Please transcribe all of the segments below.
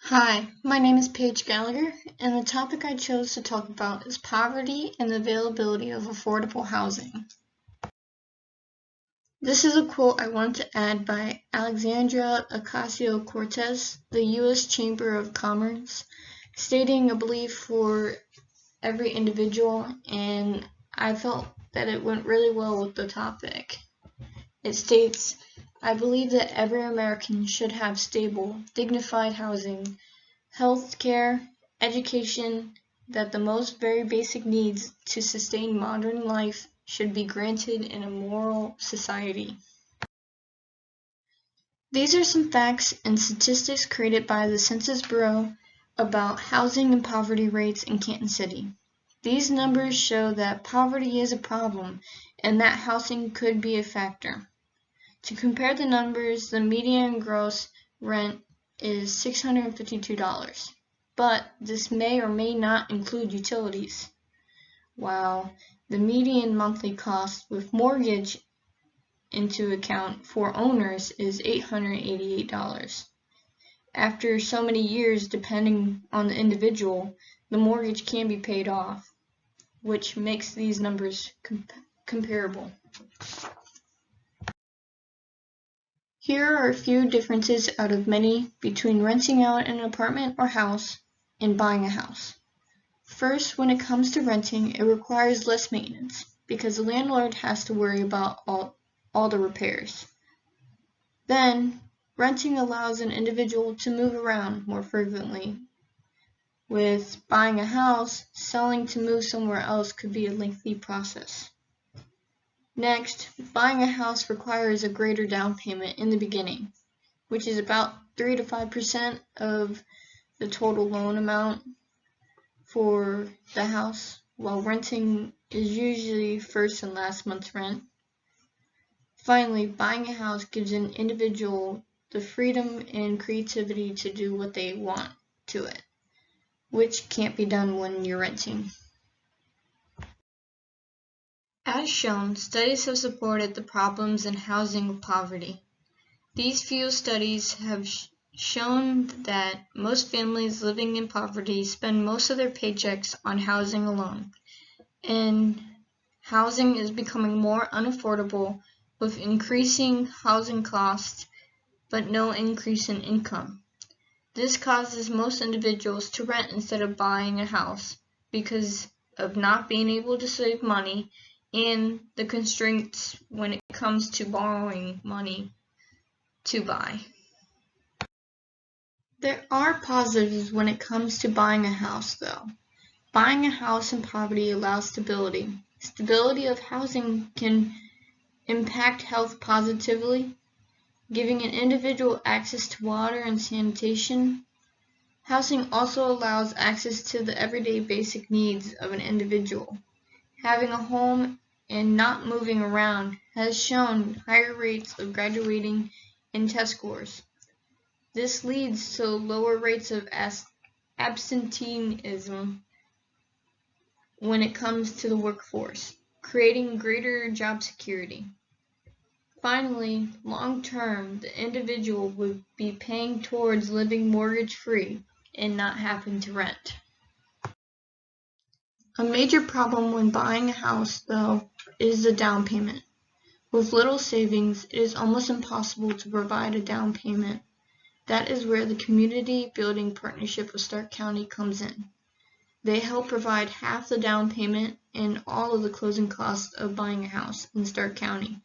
Hi, my name is Paige Gallagher, and the topic I chose to talk about is poverty and the availability of affordable housing. This is a quote I wanted to add by Alexandria Ocasio-Cortez, the U.S. Chamber of Commerce, stating a belief for every individual, and I felt that it went really well with the topic. It states, "I believe that every American should have stable, dignified housing, health care, education, that the most very basic needs to sustain modern life should be granted in a moral society." These are some facts and statistics created by the Census Bureau about housing and poverty rates in Canton City. These numbers show that poverty is a problem and that housing could be a factor. To compare the numbers, the median gross rent is $652. But this may or may not include utilities, while the median monthly cost with mortgage into account for owners is $888. After so many years, depending on the individual, the mortgage can be paid off, which makes these numbers comparable. Here are a few differences out of many between renting out an apartment or house and buying a house. First, when it comes to renting, it requires less maintenance because the landlord has to worry about all the repairs. Then, renting allows an individual to move around more frequently. With buying a house, selling to move somewhere else could be a lengthy process. Next, buying a house requires a greater down payment in the beginning, which is about 3 to 5% of the total loan amount for the house, while renting is usually first and last month's rent. Finally, buying a house gives an individual the freedom and creativity to do what they want to it, which can't be done when you're renting. As shown, studies have supported the problems in housing with poverty. These few studies have shown that most families living in poverty spend most of their paychecks on housing alone, and housing is becoming more unaffordable with increasing housing costs but no increase in income. This causes most individuals to rent instead of buying a house because of not being able to save money and the constraints when it comes to borrowing money to buy. There are positives when it comes to buying a house, though. Buying a house in poverty allows stability. Stability of housing can impact health positively, giving an individual access to water and sanitation. Housing also allows access to the everyday basic needs of an individual. Having a home and not moving around has shown higher rates of graduating and test scores. This leads to lower rates of absenteeism when it comes to the workforce, creating greater job security. Finally, long term, the individual would be paying towards living mortgage-free and not having to rent. A major problem when buying a house, though, is the down payment. With little savings, it is almost impossible to provide a down payment. That is where the Community Building Partnership of Stark County comes in. They help provide half the down payment and all of the closing costs of buying a house in Stark County.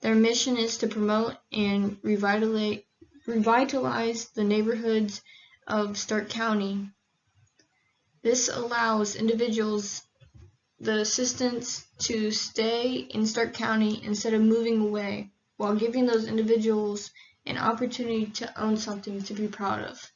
Their mission is to promote and revitalize the neighborhoods of Stark County. This allows individuals the assistance to stay in Stark County instead of moving away, while giving those individuals an opportunity to own something to be proud of.